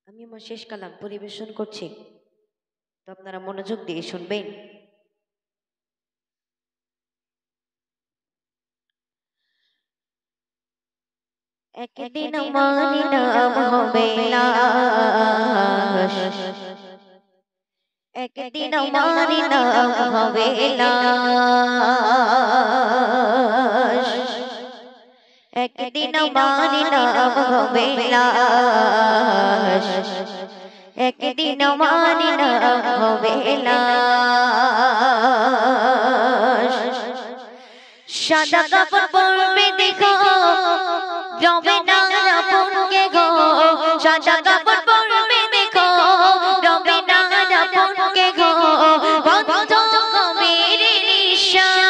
আমি আমার শেষ কালাম পরিবেশন করছি, তো আপনারা মনোযোগ দিয়ে শুনবেন। একদিন আমার নাম হবে লাশ, একদিন আমার নাম হবে লাশ, একদিন আমার নাম হবে লাশ, একদিন আমার নাম হবে লাশ। সাদা কাপড় পরবে দেখো, রবে না আপনকে গো। সাদা কাপড় পরবে দেখো, রবে না আপনকে গো। বন্ধ কবির নিঃশ্বাস,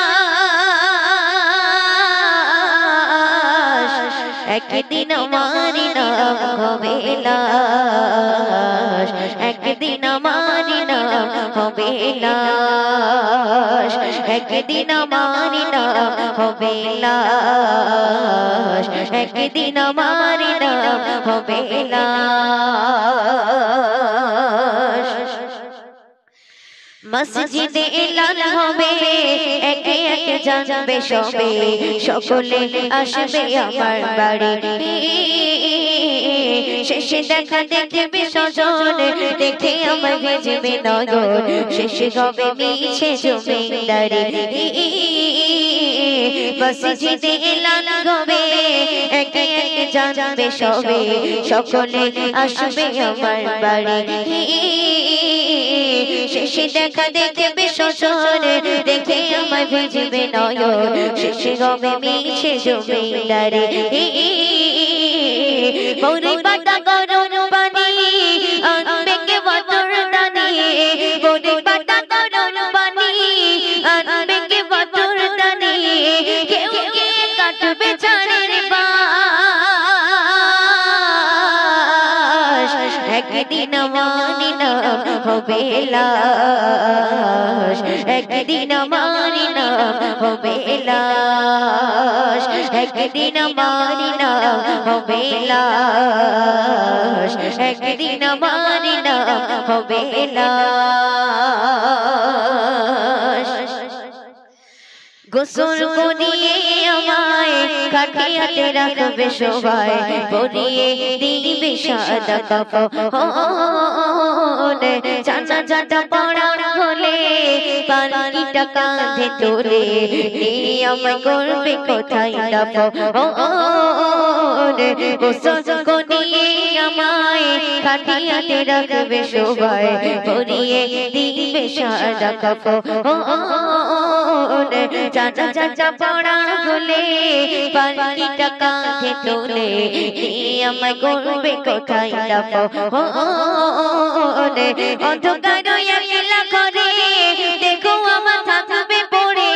একদিন আমার নাম হবে লাশ, একদিন আমার নাম হবে লাশ, একদিন আমার নাম হবে লাশ, একদিন আমার নাম হবে লাশ। মসজিদে এলান হবে, একে একে জানবে সবে, সকলে আসবে আমার বাড়ি। শেষে দেখা দেখবে স্বজন, দেখে আমার ভেজবে নয়ন, শেষে হবে মিছে জমিদারি। মসজিদে এলান হবে, একে একে জানবে সবে, সকলে আসবে আমার বাড়ি। শেষে দেখা দেখবে স্বজন, দেখে আমায় ভেজবে নয়ন, শেষে হবে মিছে জমিদারি। বৌরি পাতা গরম পানি আনবে কে বতর দানি, বৌরি পাতা গরম পানি আনবে কে বতর দানি। কেউ কে কাটবে চারের বাঁশ, একদিন আমার নাম হবে লাশ, একদিন আমার নাম হবে লাশ, একদিন আমার নাম হবে লাশ, একদিন আমার নাম হবে লাশ। গোসল করিয়ে আমায় কাঠিয়াতে রাখবে সবাই, পরিয়ে দিবে সাদা কাফন। জানাজাটা পড়া হলে পালকিটা কাঁধে তোলে, নিয়ে আমায় করবে কোথায় দাফন। গোসল করিয়ে আমায় কাঠিয়াতে রাখবে সবাই, পরিয়ে দিবে সাদা কাফন। জানাজা পড়া হলে পালকিটা কাঁধে তোলে, নিয়ে আমায় করবে কোথায় দাফন। অন্ধকার একলা ঘরে দেখো আমার থাকবে পড়ে,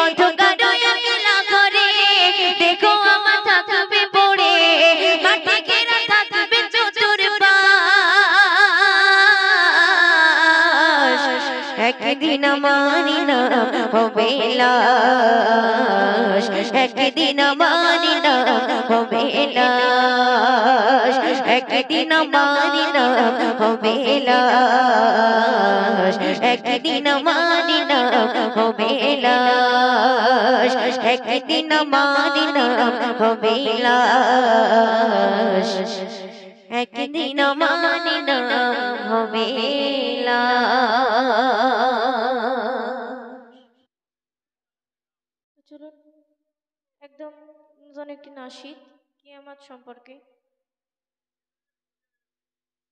অন্ধকার একলা ঘরে দেখো আমার থাকবে পড়ে, মাটি ঘেরা থাকবে চতুর্পাশ, একদিন আমার নাম হবে লাশ, একদিন আমার নাম হবে লাশ, একদিন আমার নাম হবে লাশ, একদিন আমার নাম হবে লাশ, একদিন আমার নাম হবে লাশ, একদিন আমার নাম হবে লাশ। চলুন একদম নতুন একটি নাশিদ কিয়ামত সম্পর্কে।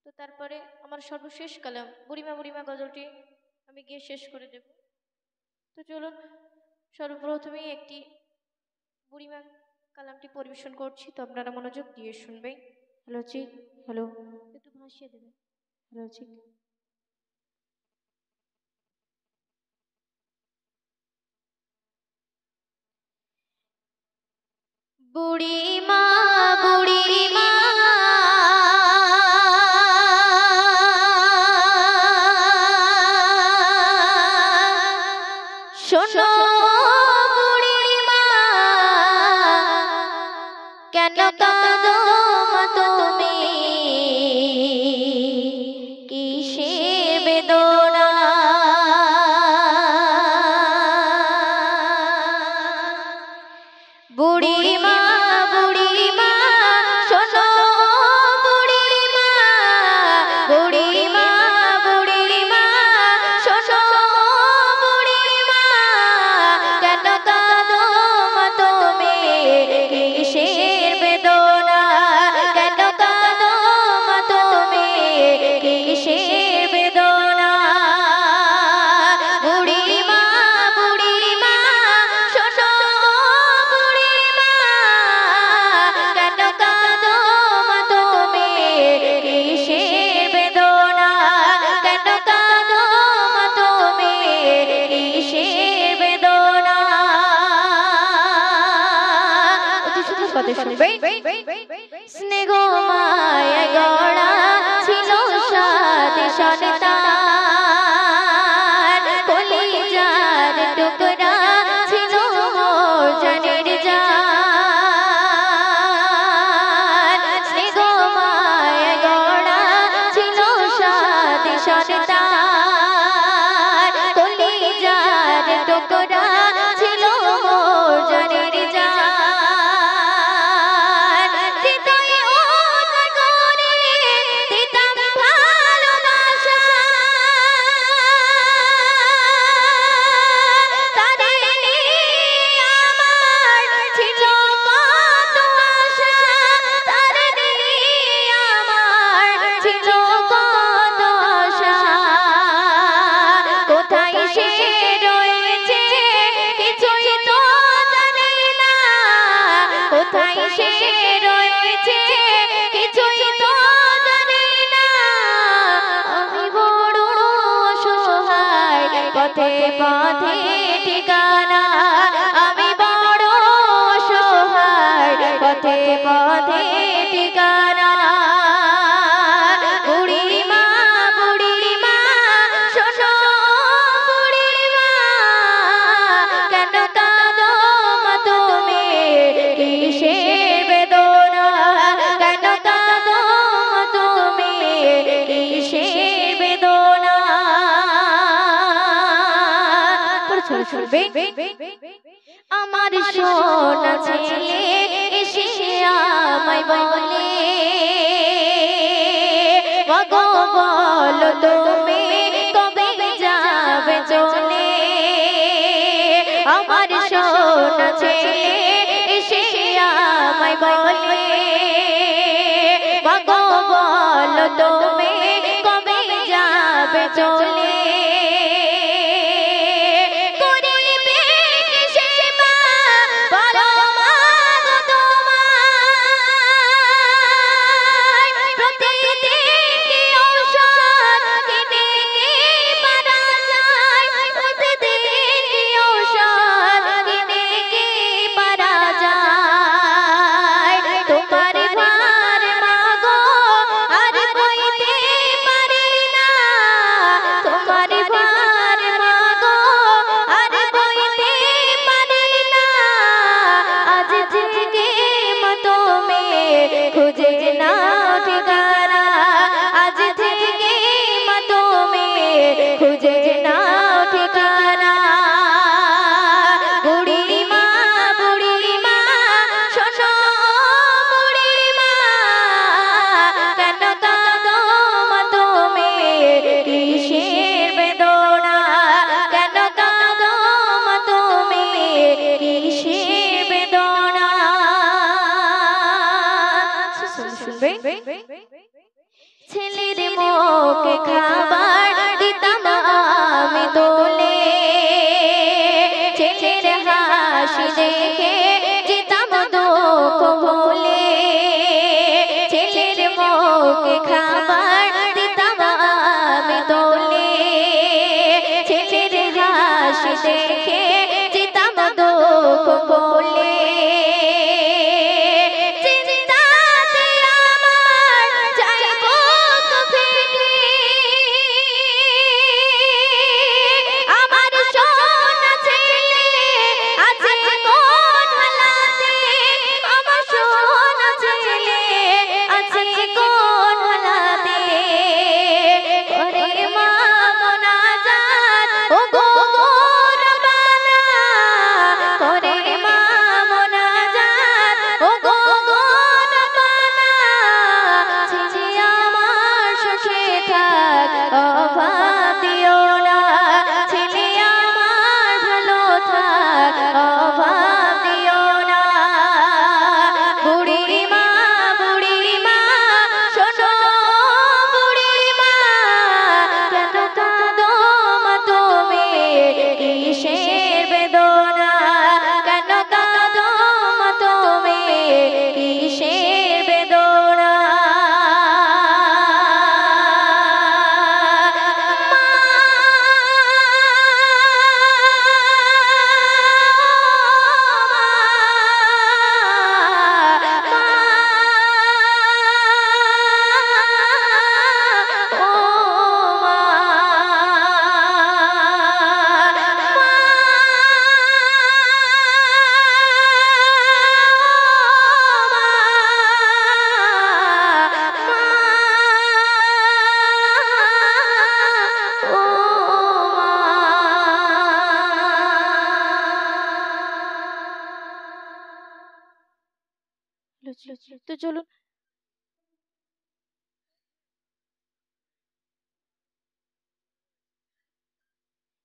তো তারপরে আমার সর্বশেষ কালাম বুড়িমা বুড়িমা গজলটি আমি গিয়ে শেষ করে দেব। তো চলুন সর্বপ্রথমেই একটি বুড়িমা কালামটি পরিবেশন করছি, তো আপনারা মনোযোগ দিয়ে শুনবেন। হ্যালো চিক, হ্যালো, একটু ভাসিয়ে দেবেন। হ্যালো চিক। বুড়িমা বুড়িমা শোনো বুড়িমা, কেন কাঁদো মা তুমি? শুনবে স্নেহ মায়া গড়া ছিল সাদে সন্তান কলিজার টুকরা ছিল মোর জানের জান স্নেহ মায়া গড়া ছিল সাদে সন্তান কলিজার টুকরা ছিল মোর জানের জান কোথায় সে রয়েছে কিছুই তো জানি না আমি বড় অসহায় পথে পথে ঠিকানা আমি বড় অসহায় পথে পথে ঠিকানা বুড়িমা বুড়িমা শোনো বুড়িমা কেন কাঁদো মা তুমি কিসের বেদনা কেন কাঁদো মা তুমি কিসের বেদনা শুনবে আমার সোনা ছেলে এসে আমায় বলে মাগো বলো তুমি কবে যাবে চলে আমার সোনা ছেলে এসে আমায় বলে মাগো বলো তুমি কবে যাবে চলে খুঁজে নাও ঠিকানা আজ থেকে মা তুমি খুঁজে নাও ঠিকানা বুড়িমা বুড়িমা শোনো বুড়িমা কেন কাঁদো মা তুমি কিসের বেদনা কেন কাঁদো মা তুমি কিসের বেদনা ছেলের মুখে খাবার দিতাম আমি তোলে ছেলের হাসি দেখে যেতাম দুঃখ ভুলে ছেলের মুখে খাবার দিতাম আমি তোলে ছেলের হাসি দেখে যেতাম দুঃখ ভুলে কোন চলুন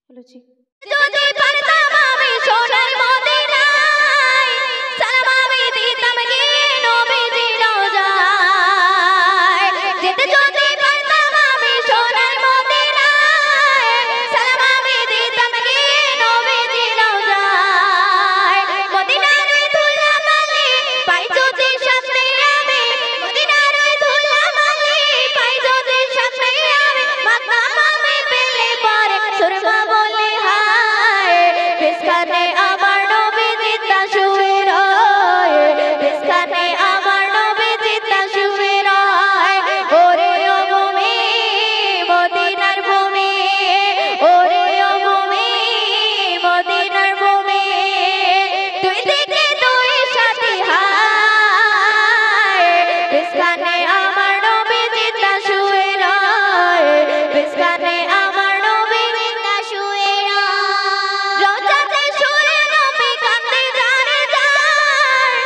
বলেছি যদি পারতাম আমি সোনার মদিনায় সালাম আমি দিতাম গিয়ে নবীজির রওজায় যেতে যদি পারতাম আমি সোনার মদিনায় সালাম আমি দিতাম গিয়ে নবীজির রওজায় মদিনার ওই ধুলা মালি পাই যদি সামনে আমি মদিনার ওই ধুলা মালি পাই যদি সামনে আমি মাকদাম আমি পেলে পরে সুরমা বলে হায় বিস্কানে আমার নবী জিন্দা শুয়ে রয় বিস্কানে আমার নবী জিন্দা শুয়ে রয় ওরে ও ভূমি মদিনার ভূমি ওরে ও ভূমি মদিনার ভূমি তুই দিকে তুই সাথী হায় বিস্কানে আমার নবী জিন্দা শুয়ে রয় বিস্কানে আমার নবী জিন্দা শুয়ে রয় রওজাতে শুয়ে নবী কাঁদতে জানে যায়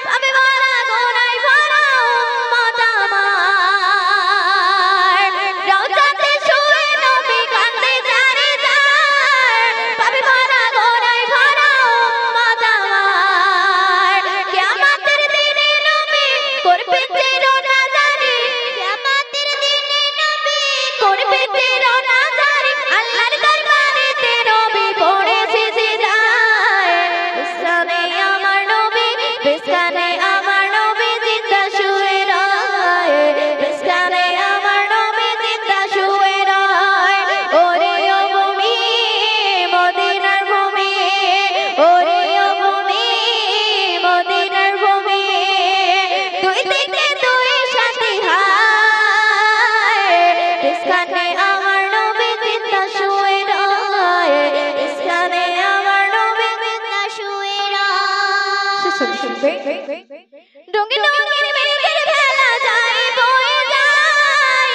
পাবে ভরা গোনায় ভরা উম্মত আমার রওজাতে শুয়ে নবী কাঁদতে জানে যায় পাবে ভরা গোনায় ভরা উম্মত আমার কিয়ামতের দিনে নবী করবে তেরো নাজারি কিয়ামতের দিনে নবী করবে তেরো নাজারি আল্লাহর দরবারেতে নবী পড়ে সিজদায় বিস্কানে আমার নবী বিস্কানে আমার নবী জিন্দা শুয়ে রয় বিস্কানে আমার নবী জিন্দা শুয়ে রয় ওরে ও ভূমি মদিনার ভূমি ওরে ও ভূমি মদিনার ভূমি তুই দিকে তুই সাথী হায় বিস্কানে আমার নবী জিন্দা শুয়ে রয় বিস্কানে আমার নবী জিন্দা শুয়ে রয় রঙিন রঙিন মেঘের ভেলা যায় বয়ে যায়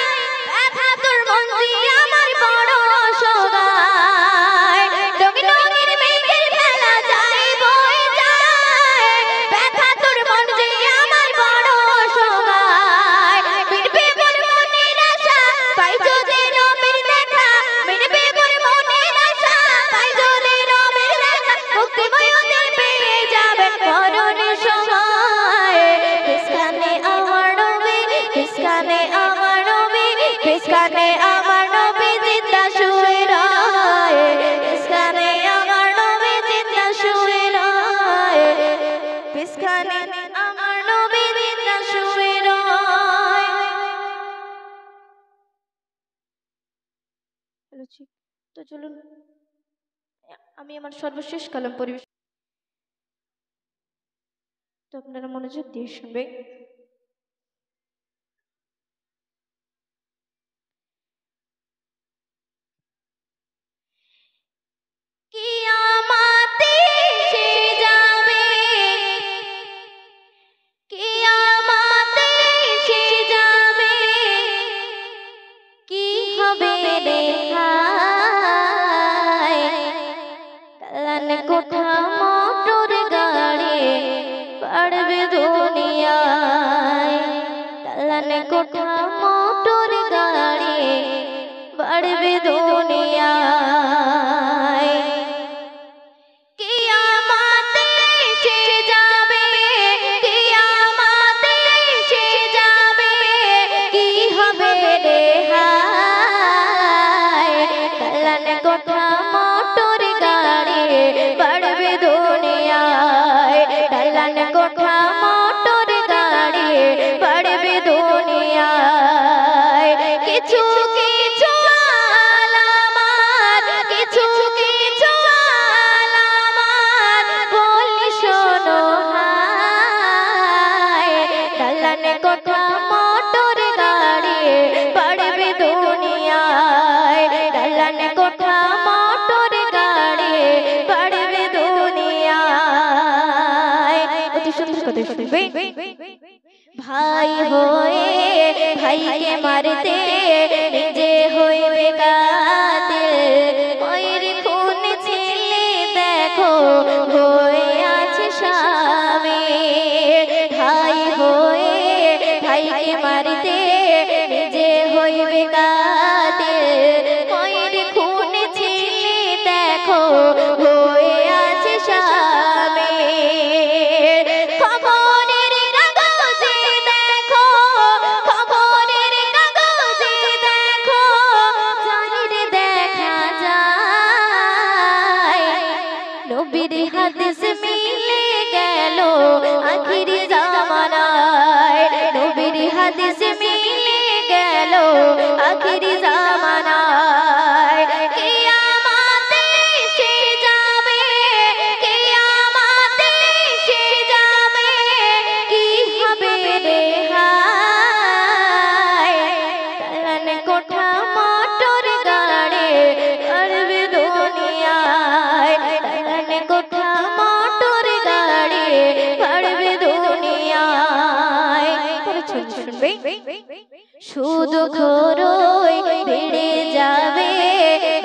ব্যথা তোর মঞ্জি আমার বড় অসহায় রঙিন রঙিন মেঘের ভেলা যায় বয়ে যায় ব্যথা তোর মঞ্জি আমার বড় অসহায় মিটবে মোর মনের আশা পাই যদি নবীর দেখা মিটবে মোর মনের আশা পাই যদি নবীর দেখা মুক্তিময় ওদের পেয়ে যাবে মরণের সময় বিস্কানে আমার নবী বিস্কানে আমার নবী বিস্কানে আমার নবী জিন্দা শুয়ে রয় বিস্কানে আমার নবী জিন্দা শুয়ে রয় বিস্কানে আমার নবী জিন্দা শুয়ে রয় বলেছি তো চলুন আমি আমার সর্বশেষ কালাম পরিবেশ তো আপনারা মনোযোগ দিয়ে শুনবেন কিয়ামতে সে যাবে কিয়ামতে সে যাবে কি হবে রে হায় কালান কোঠা মোটর গাড়ি পড়বে দুনিয়ায় কালান কোঠা মোটর গাড়ি পড়বে দুনিয়ায় কিয়ামতে সে যাবে কিয়ামতে সে যাবে কি হবে রে হায় কালান কোঠা মোটর গাড়ি পড়বে দুনিয়ায় কালান কোঠা মোটর গাড়ি পড়বে দুনিয়ায় কিছু কিছু আলামাত কিছু কিছু আলামাত বলি শোনো হায় কালান কোঠা মোটর গাড়ি পড়বে দুনিয়ায় কালান কোঠা মোটর গাড়ি পড়বে দুনিয়ায় অতি সুন্দর কথা শুনবে ভাই হয়ে ভাইকে মারতে নিজে হইবে কাতিল মায়ের খুন ছেলে দেখো হয়ে আছে স্বামী ভাই হয়ে আখিরি জামানায় কিয়ামতে এসে যাবে কিয়ামতে এসে যাবে কি হবে রে হায় তান কোঠা মোটর গাড়ি করবে দুনিয়ায় তান কোঠা মোটর গাড়ি করবে দুনিয়ায় শুনবে শুধু খোরই বেড়ে যাবে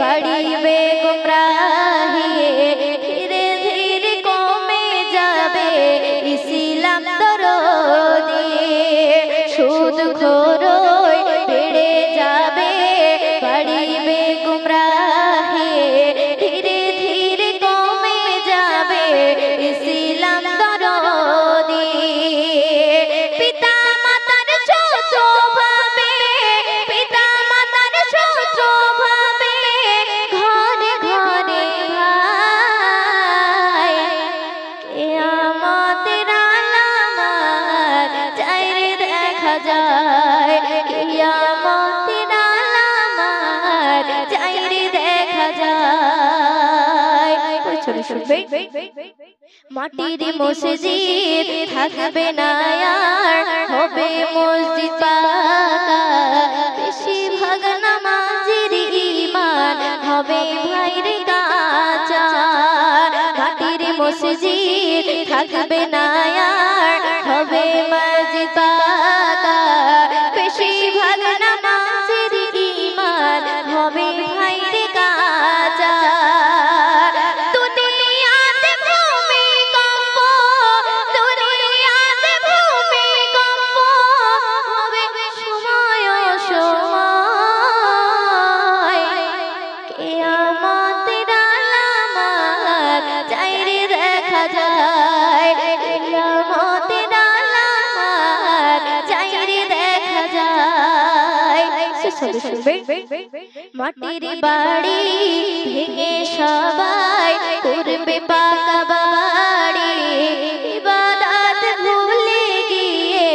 বাড়িবে গুমরাহি ধীরে ধীরে কমে যাবে ইসলাম দরদি শুধু খোরই বেড়ে যাবে বাড়িবে গুমরাহি ধীরে ধীরে কমে যাবে ইসলাম দরদি পিতা মাতার শত্রু ভাবে পিতা মাতার শত্রু ভাবে ঘরে ঘরে ভাই কিয়ামতের আলামত চাইরে দেখা যায় কিয়ামতের আলামত চাইরে দেখা যায় শুনবে মাটির মসজিদ থাকবে না আর হবে মসজিদ পাকা বেশিরভাগ নামাজের ঈমান হবে ভাইরে কাঁচা মাটির মসজিদ থাকবে না আর হবে মসজিদ পাকা বেশিরভাগ নামাজের ঈমান হবে ভাইরে কাঁচা মাটির বাড়ি ভেঙে সবাই করবে পাকা বাড়ি ইবাদত ভুলে গিয়ে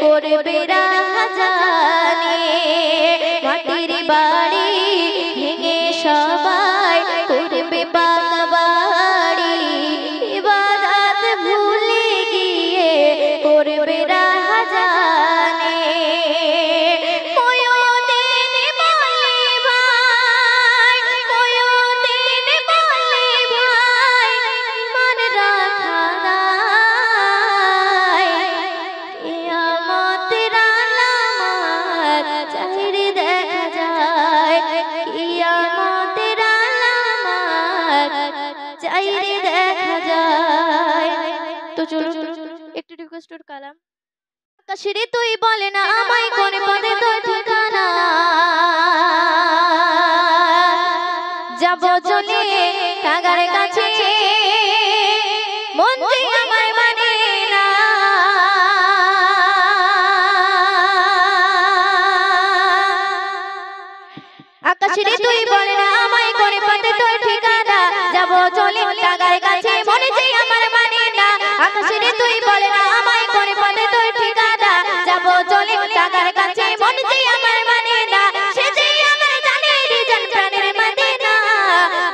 করবে রাহাজানি মাটির বাড়ি ভেঙে সবাই করবে পাকা বাড়ি ইবাদত ভুলে গিয়ে করবে রাহাজানি একটু রিকোয়েস্টের কালাম আকাশেরে তুই বলে না আমায় কোন পদে তোর ঠিকানা যাব চলে কাগার কাছে মন যে আমার মানে না আকাশেরে তুই বলে না আমায় কোন পদে তোর ঠিকানা যাব চলে কাগার কাছে মন যে আমার মানে না আকাশেরে তুই বলে না আমায় কোন পদে তোর ঠিকানা যাব চলে কাগার কাছে মন যে আমার মানে না সে যে আমার জানের জন প্রাণের মদিনা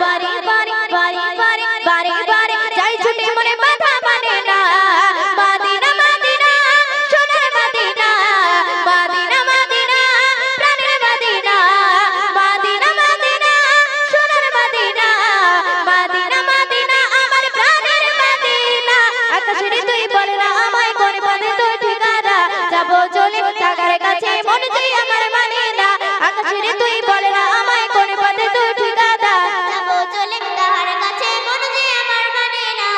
বারে বারে বারে বারে বারে বারে যাই ছুটে মনে বাধা মানে না মদিনা মদিনা সোনার মদিনা মদিনা মদিনা প্রাণের মদিনা মদিনা মদিনা সোনার মদিনা মদিনা মদিনা আমার প্রাণের মদিনা আকাশের তুই বলে না আমায় কোন পদে তোর ঠিকানা যাব চলে কাগার কাছে মন যে আমার মানে না আকাশের তুই বলে না আমায় কোন পদে তোর ঠিকানা যাব চলে কাগার কাছে মন যে আমার মানে না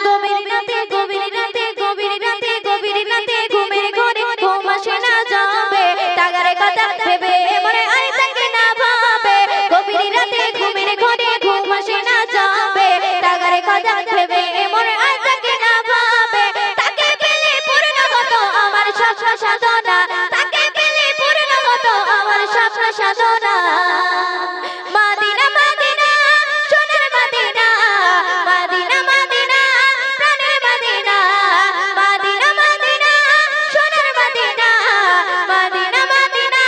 গভীর রাতে গভীর রাতে গভীর রাতে গভীর রাতে ঘুমের ঘরে ঘুম আসে না যাবে কাগার কথা ভেবে মনে আই থাকে না ভাবে গভীর রাতে ঘুমের ঘরে ঘুম আসে না যাবে কাগার কথা ভেবে মনে আই থাকে না ভাবে তাকে পেলে পূর্ণ হতো আমার স্বপ্ন সাধনা তাকে পেলে পূর্ণ হতো আমার স্বপ্ন সাধনা মদিনা মদিনা সোনার মদিনা মদিনা মদিনা প্রাণের মদিনা মদিনা মদিনা সোনার মদিনা মদিনা মদিনা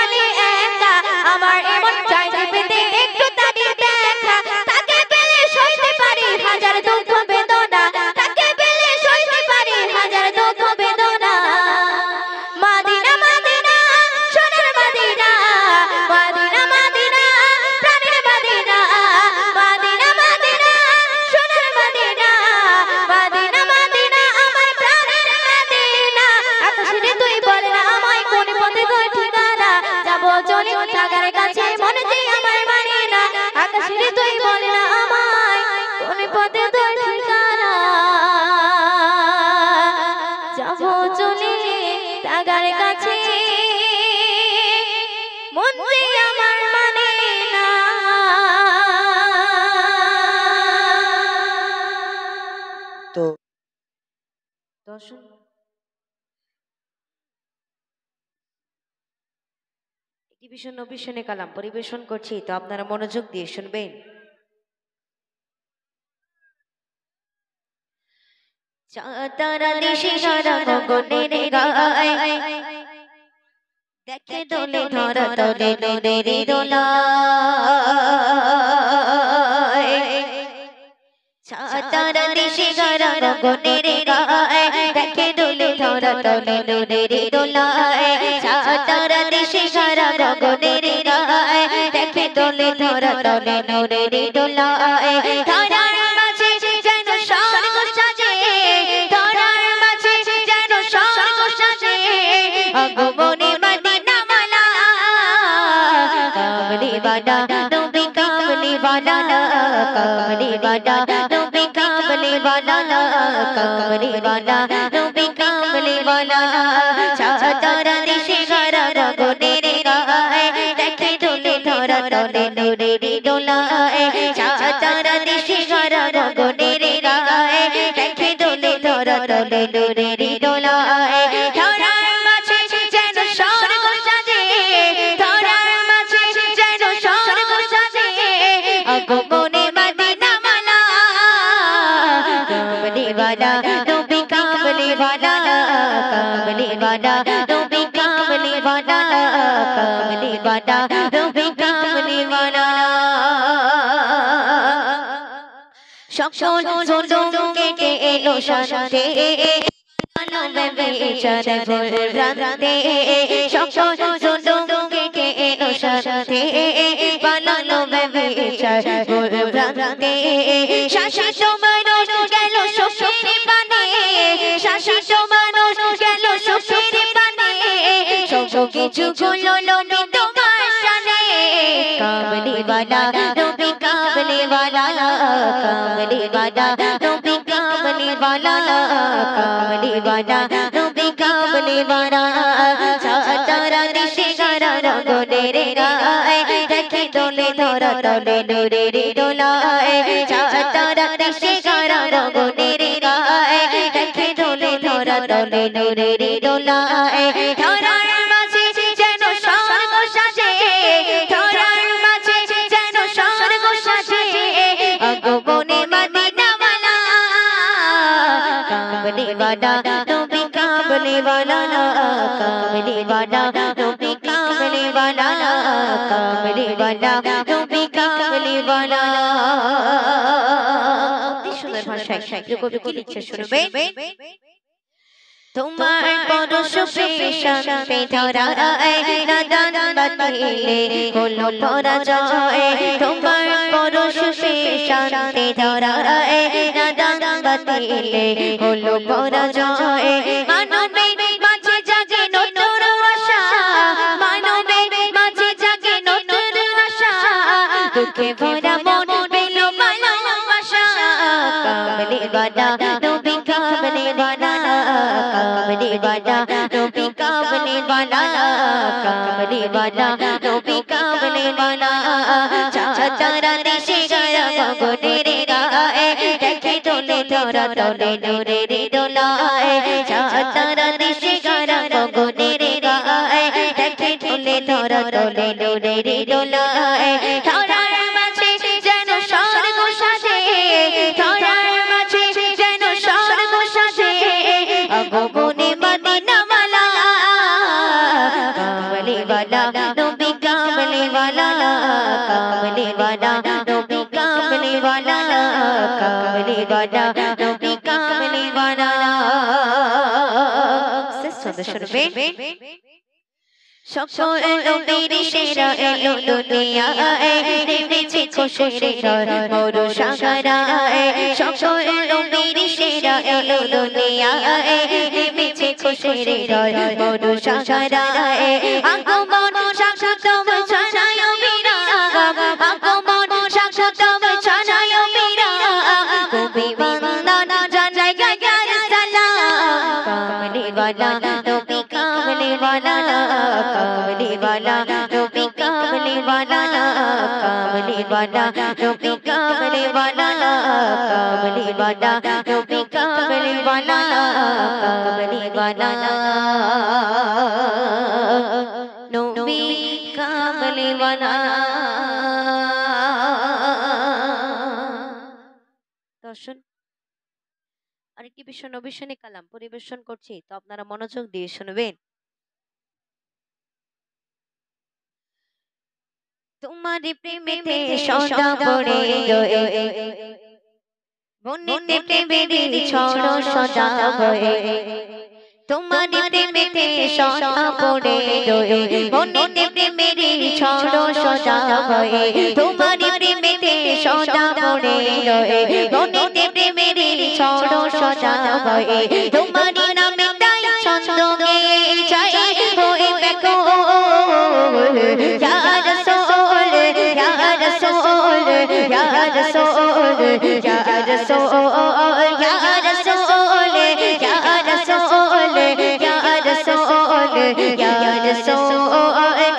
খালি একা আমার এমন চাইতে পেতে একটু তারি দেখা তাকে পেলে সইতে পারি হাজার দুঃখ বেদনা তাকে পেলে সইতে পারি হাজার দুঃখ বেদনা মদিনা মদিনা সোনার মদিনা মদিনা মদিনা প্রাণের মদিনা মদিনা মদিনা সোনার মদিনা মদিনা মদিনা আমার প্রাণের মদিনা আকাশে তুই বল না আমায় কোন পথে তোর ঠিকানা যাব চলে টাকার কাছে মনে যে আমার মানে না আকাশে তুই বল না আমায় কোন পথে তোর ঠিকানা যাব চলে টাকার কাছে মন যে আমার মানে না তো দর্শন একটি ভীষণ ভীষণে কালাম পরিবেশন করছি তো আপনারা মনোযোগ দিয়ে শুনবেন চাঁদারা দেশে সারা গগনের গায় দেখে দোলে ধরা তলে নদীর দোলায় চাঁদারা দেশে সারা গগনের গায় দেখে দোলে ধরা তলে নদীর দোলায় চাঁদারা দেশে সারা গগনের গায় দেখে দোলে ধরা তলে নদীর দোলায় ধরার মাঝে যেন স্বর্গ সাজে ধরার মাঝে যেন স্বর্গ সাজে আগমনে মদিনা মালা কামলি বাদা নবী কামলি বাদা কামলি বাদা নবী কামলি বাদা কামলি বাদা নবী কামলি বাদা চাঁদারা দেশে সারা গগনের গায় দেখে দোলে ধরা তলে নদীর দোলায় চাঁদারা দেশে সারা গগনের গায় দেখে দোলে ধরা তলে নদীর দোলায় ধরার মাঝে যেন স্বর্গ সাজে ধরার মাঝে যেন স্বর্গ সাজে আগমনে মদিনা মালা কামলি বাদা নবী কামলি বাদা কামলি বাদা নবী কামলি বাদা কামলি বাদা নবী কামলি বাদা সকল জুলুম কেটে এলো শান্তি আনন্দে বেচারে ভোর রাতে সকল জুলুম কেটে এলো শান্তি বানানো বেচারে ভোর রাতে শাসিত মানুষ গেল সুখের পানে শাসিত মানুষ গেল সুখের পানে সব কিছু গুলো নবী তোমার শানে কামলি বালা নবী কামলি বালা কামলি বালা নবী কামলি বালা কামলি বালা নবী কামলি বালা চাঁদারা দেশে সারা গগনের গায় দেখে দোলে ধরা তলে নদীর দোলায় চাঁদারা দেশে সারা গগনের গায় দেখে দোলে ধরা তলে নদীর দোলায় ধরার মাঝে যেন স্বর্গ সাজে ধরার মাঝে যেন স্বর্গ সাজে আগমনে মদিনা মালা কামলি বাদা নবী কামলি বালা কামলি বাদা নবী কামলি বালা কামলি বাদা নবী কামলি বালা অতি সুন্দর ভাষায় কবি কি লিখছে শুনবে তোমার পরশে শান্তি ধরায় নাদান বাতিলে হলো পরাজয় তোমার পরশে শান্তি ধরায় নাদান বাতিলে হলো পরাজয় মানবের মাঝে জাগে নতুন আশা মানবের মাঝে জাগে নতুন আশা দুঃখে ভরা মন পেল ভালোবাসা কামলি বাদা নবী কামলি বাদা কামলি বাদা নবী কামলি বাদা কামলি বাদা নবী কামলি বাদা চাঁদারা দেশে সারা গগনের গায় দেখে দোলে ধরা তলে নদীর দোলায় চাঁদারা দেশে সারা গগনের গায় দেখে দোলে ধরা তলে নদীর দোলায় ধরার মাঝে যেন স্বর্গ সাজে ধরার মাঝে যেন স্বর্গ সাজে আগমনে মদিনা মালা কামলি বালা वाला नबी कामली वाला नबी कामली वाला से सुनबे সকল নবীর সেরা এলো দুনিয়ায় নেমেছে খুশির ঝড় মরু সাগরায় সকল নবীর সেরা এলো দুনিয়ায় নেমেছে খুশির ঝড় মরু সাগরায় আগমন সাক্ষাৎ ছাড়ায় বিরাগ আগমন সাক্ষাৎ ছাড়ায় বিরাগ কবি বন্দন জানাই গায়ার সালাম কামলি वाला नबी कामली वाला कामली वाला नबी कामली वाला कामली वाला नबी कामली वाला कामली वाला नबी कामली वाला कामली वाला नबी कामली वाला दर्शन আরেকটি বিষয় নবীশনে কালাম পরিবেশন করছি তো আপনারা মনোযোগ দিয়ে শুনবেন তোমার প্রেমেতে সদা পড়ে রয়ে মনেতে প্রেমের ছড় সদা বয়ে তোমার প্রেমেতে সদা পড়ে রয়ে মনেতে প্রেমের ছড় সদা বয়ে তোমার প্রেমেতে সদা পড়ে রয়ে মনেতে প্রেমের ছড় সদা বয়ে তোমার নামে তাই ছন্দ গেয়ে যায় হয়ে বেকো ইয়া রাসূল ইয়া রাসূল ইয়া রাসূল ইয়া রাসূল ইয়া রাসূল ইয়া রাসূল ইয়া রাসূল ইয়া রাসূল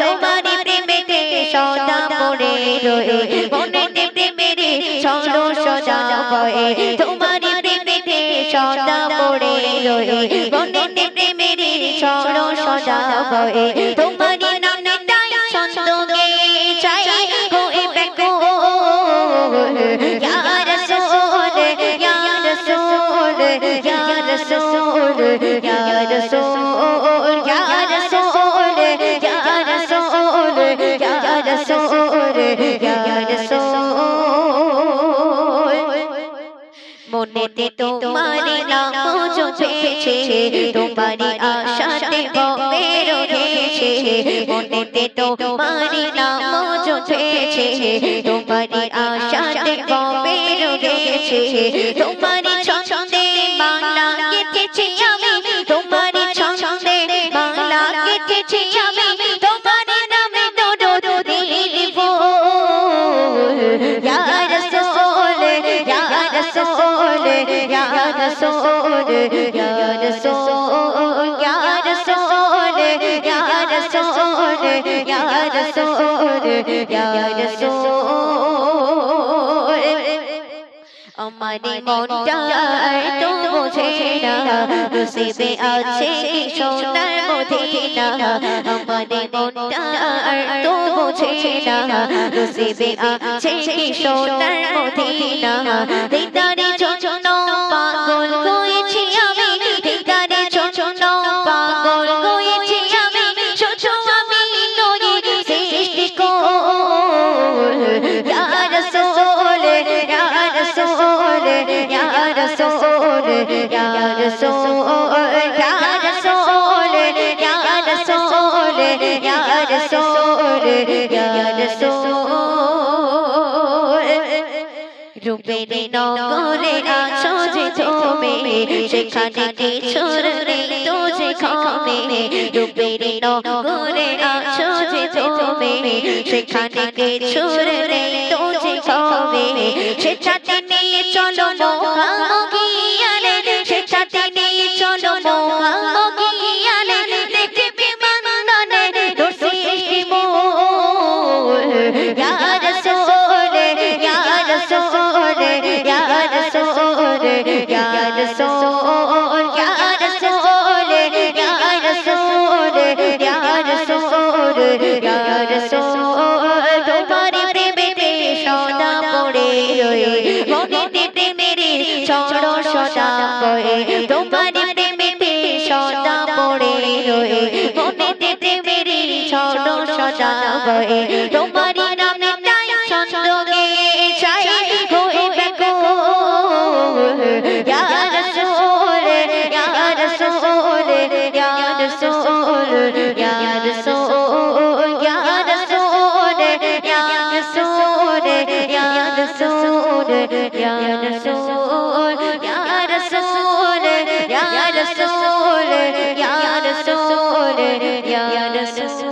তোমার প্রেমেতে সদা পড়ে রয়ে মনেতে প্রেমের ছড় সদা বয়ে তোমার প্রেমেতে সদা পড়ে রয়ে মনেতে প্রেমের ছড় সদা বয়ে তোমার নামে তাই ছন্দ গেয়ে যায় হয়ে বেকুল ইয়া রাসূল ইয়া রাসূল ইয়া রাসূল ইয়া রাসূল ইয়া রাসূল ইয়া রাসূল ইয়া রাসূল ইয়া রাসূল মনেতে তোমারি নাম জপেছে তোমারি আশাতে ভবে রয়েছে মনেতে তোমারি নাম জপেছে তোমারি আশাতে ভবে রয়েছে তোমারি ছন্দে বাংলা গেথেছি আমি তোমারি ছন্দে বাংলা গেথেছি আমি তোমারি নামে দরুদ দিব ইয়া রাসূল ইয়া রাসূল ইয়া রাসূল ইয়া রাসূল ইয়া রাসূল ইয়া রাসূল ইয়া রাসূল ইয়া রাসূল আমারি মনটা তো বোঝে না নসিবে আছে সোনার মদিনা আমারি মনটা তো বোঝে না নসিবে আছে সোনার মদিনা দিদারে জন্য পাগল হয়েছি আমি দিদারে জন্য পাগল হয়েছি আমি শুধু আমি নই সৃষ্টি কোল ইয়া রাসূল ইয়া রাসূল ইয়া রাসূল ইয়া রাসূল ইয়া রাসূল ইয়া রাসূল ইয়া রাসূল ইয়া রাসূল রূপের নগরে আছো যে তুমি সেখানে কিছুর নেই তো যে খামে রূপের নগরে আছো যে তুমি সেখানে কিছুর নেই তো যে খামে সেটাতে নিয়ে চলো মহামগিয়ালে সেটাতে নিয়ে চলো মহামগিয়ালে দেখবে মন্দনে দোষী মোল ইয়া রাসূল ইয়া রাসূল ইয়া রাসূল ইয়া রাসূল ইয়া রাসূল ইয়া রাসূল ইয়া রাসূল ইয়া রাসূল তোমার প্রেমেতে সদা পড়ে রয়ে মনেতে প্রেমের ছড় সদা বয়ে তোমার প্রেমেতে সদা পড়ে রয়ে মনেতে প্রেমের ছড় সদা বয়ে তোমার নামে তাই ছন্দ रसूल या रसूल या रसूल या रसूल या रसूल या रसूल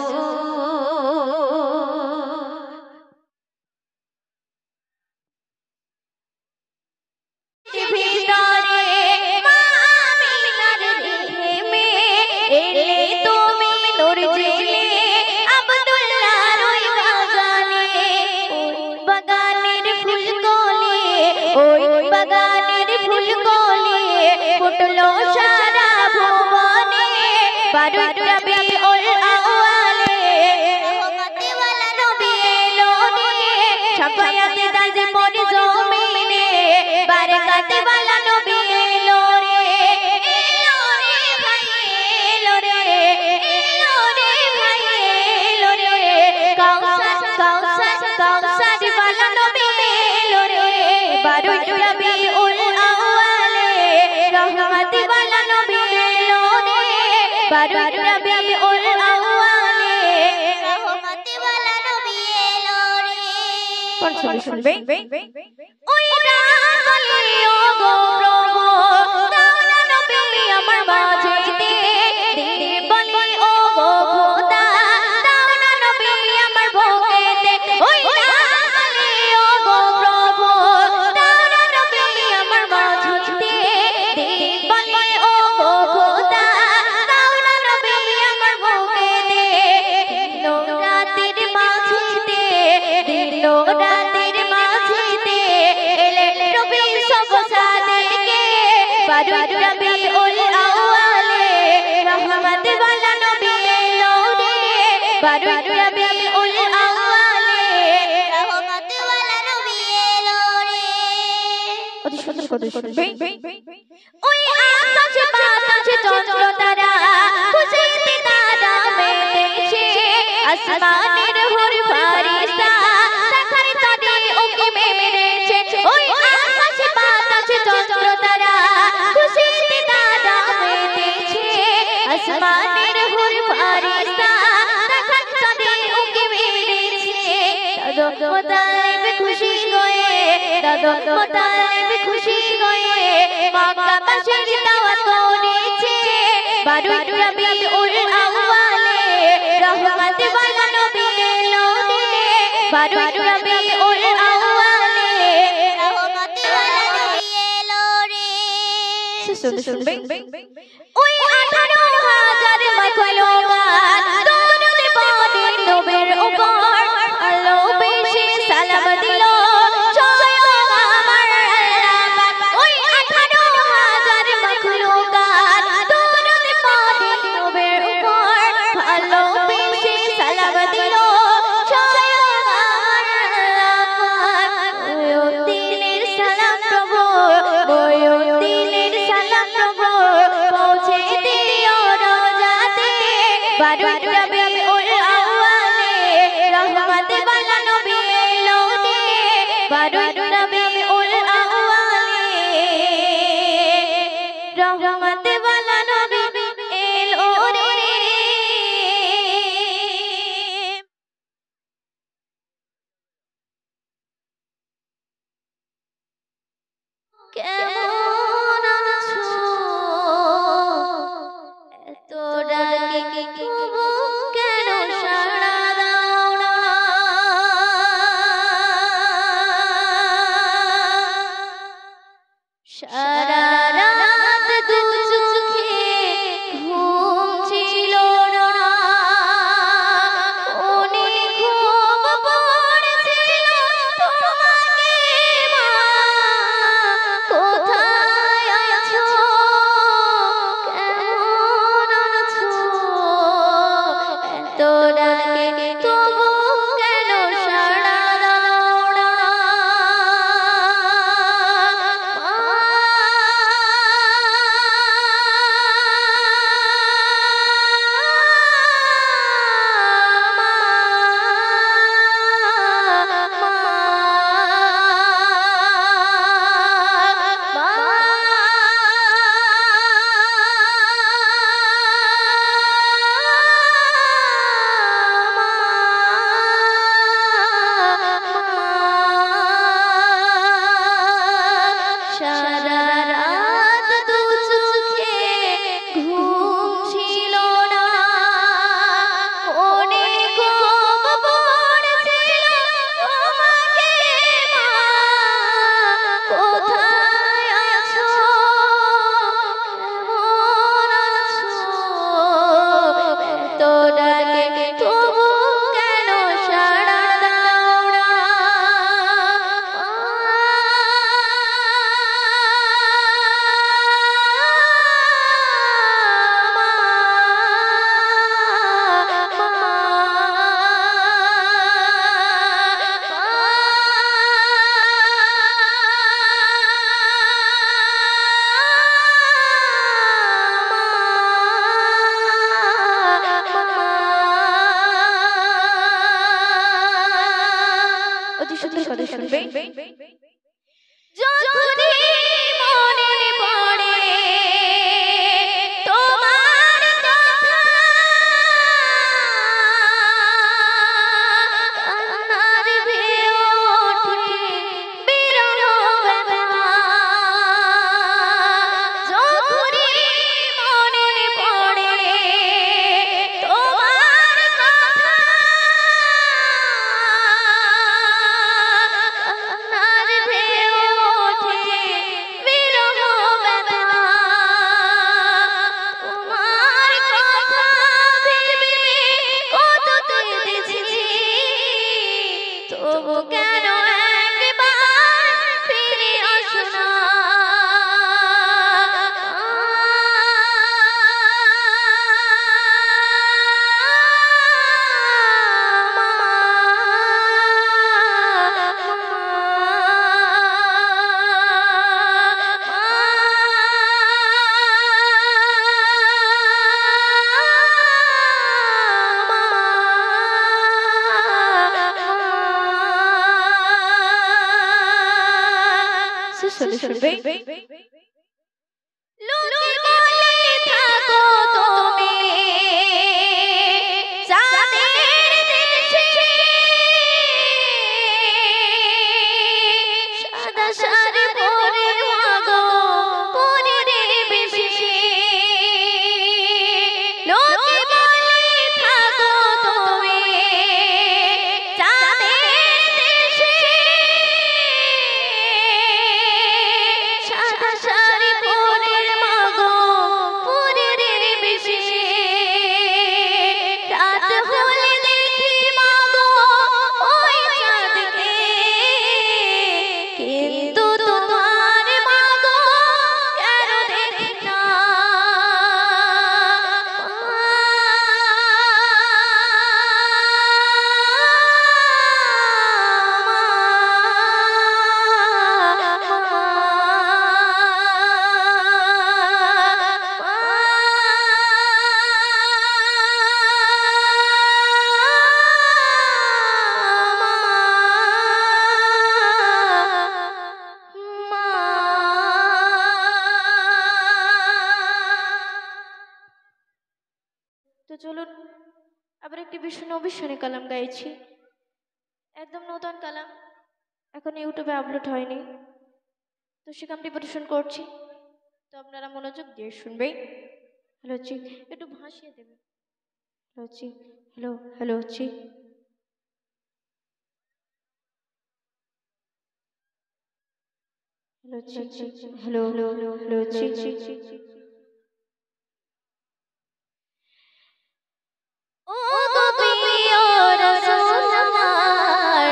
Bye. অতি সুন্দর করে শুনবে। যখনই মনে পড়ে তোমার কথা, কান্নার ঢেউ ওঠে বিরহ ব্যথা। যখনই মনে পড়ে তোমার কথা, কান্নার ঢেউ ওঠে বিরহ ব্যথা। তোমার কথা ভেবে কত কেঁদেছি, তবু কেন একবার ফিরে আসো না। শুনবে। লোকে বলে থাকো তুমি চাঁদের দেশে, সাদা শাড়ি পরে মাগো পরের বেশে। লোকে বলে থাকো তুমি চাঁদের দেশে, সাদা শাড়ি পরে মাগো পরের বেশে। রাত হলে দেখি মাগো ওই চাঁদকে, কিন্তু তোমার মাগো কেন দেখি না। তো চলুন আবার একটি বিষ্ণু অবিশ্বনী কালাম গাইছি, একদম নতুন কালাম, এখন ইউটিউবে আপলোড হয়নি, তো সে কামটি পরিবেশন করছি, তো আপনারা মনোযোগ দিয়ে শুনবে। হ্যালো চিক, একটু ভাসিয়ে দেবে। হ্যালো চিক, হ্যালো হ্যালো চিক। হ্যালো চিক, হ্যালো হ্যালো হ্যালো চিক। ও গো প্রিয় রাসূল আমার,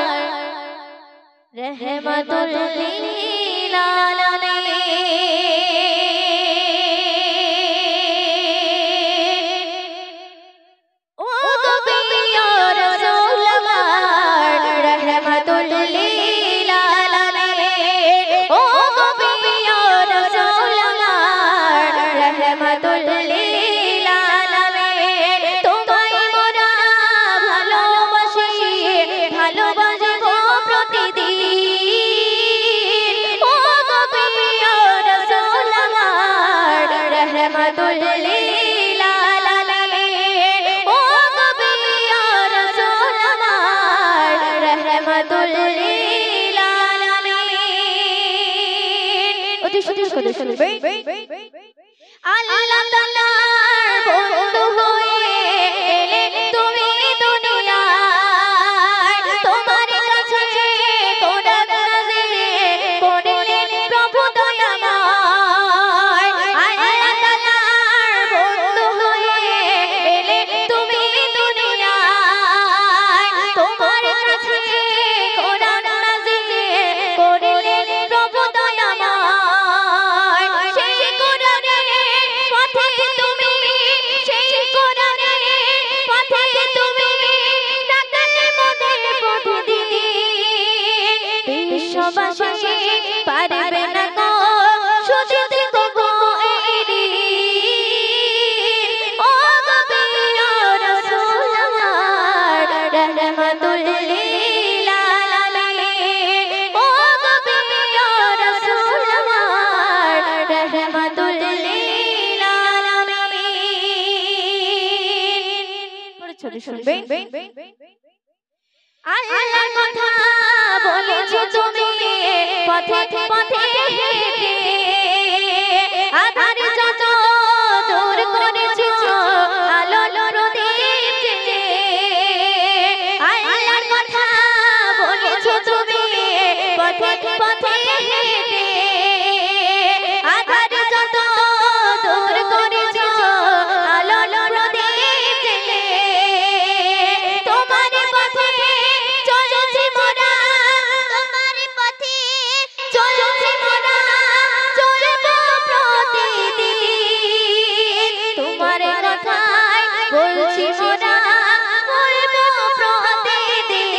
রহমাতুল লিল আলামিন। ও গো প্রিয় রাসূল আমার, রহমাতুল লিল আলামিন। ও গো প্রিয় রাসূল আমার, রহমাতুল লিল আলামিন। তোমায় মোরা ভালোবাসি, ভালোবাসবো প্রতিদিন। ও গো প্রিয় রাসূল আমার, রহমাতুল লিল আলামিন। ও গো প্রিয় রাসূল আমার, রহমাতুল লিল আলামিন। অতি সুন্দর করে শুনবে। আল্লাহ তাআলার বন্ধু হয়ে এলে তুমি দুনিয়ায়, তোমার কাছে কোরআন নাযিল করলেন প্রভু দয়াময়। আল্লাহ তাআলার বন্ধু হয়ে এলে তুমি দুনিয়ায়, তোমার কাছে কোরআন নাযিল করলেন প্রভু দয়াময়। সেই কোরআনের পথে তুমি, সেই কোরআনের পথে তুমি ডাকলে মোদের প্রতিদিন। বিশ্ববাসী পারবে না গো শুধিতে গো এই ঋণ। ও গো প্রিয় রাসূল আমার, রহমাতুল লিল আলামিন। শুনবেন আল্লাহর কথা বলেছো তুমি পথে পথে হেঁটে আধার যত দূর করেছো আলোর প্রদীপ জেলে আল্লাহর কথা বলেছো তুমি পথে পথে হেঁটে আধার যত দূর করেছো আলোর প্রদীপ জেলে তোমার পথে চলছি মোরা তোমার পথে চলছি মোরা চলব প্রতিদিন তোমার কথাই বলছি মোরা বলবো প্রতিদিন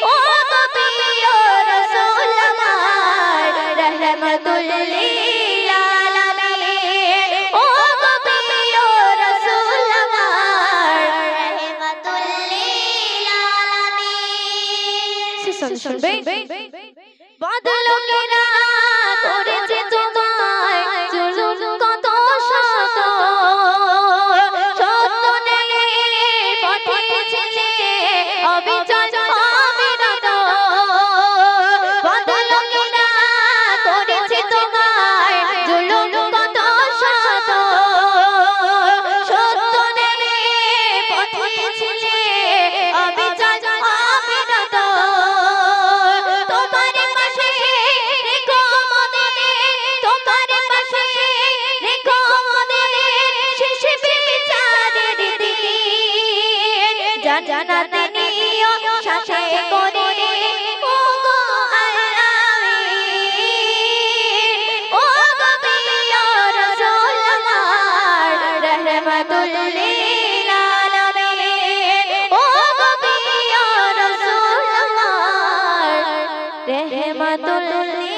ও গো প্রিয় রাসূল আমার রহমাতুল লিল আলামিন ও গো প্রিয় রাসূল আমার রহমাতুল লিল আলামিন শুনবেন বদলোকেরা করেছে তোমায় জুলুম কত শত সত্য নেই পথে ছিলে অবিচল অবিরত বদলোকেরা করেছে তোমায় জুলুম কত শত সত্য নেই পথে ছিলে অবিচল অবিরত তোমার পাশে রেখো মোদের তোমার পাশে রেখো মোদের শেষ বিচারের দিন জান্নাতে নিও সাথে করে ও গো আলামিন ও গো প্রিয় রাসূল আমার রহমাতুল লিল আলামিন ও গো প্রিয় রাসূল আমার রহমাতুল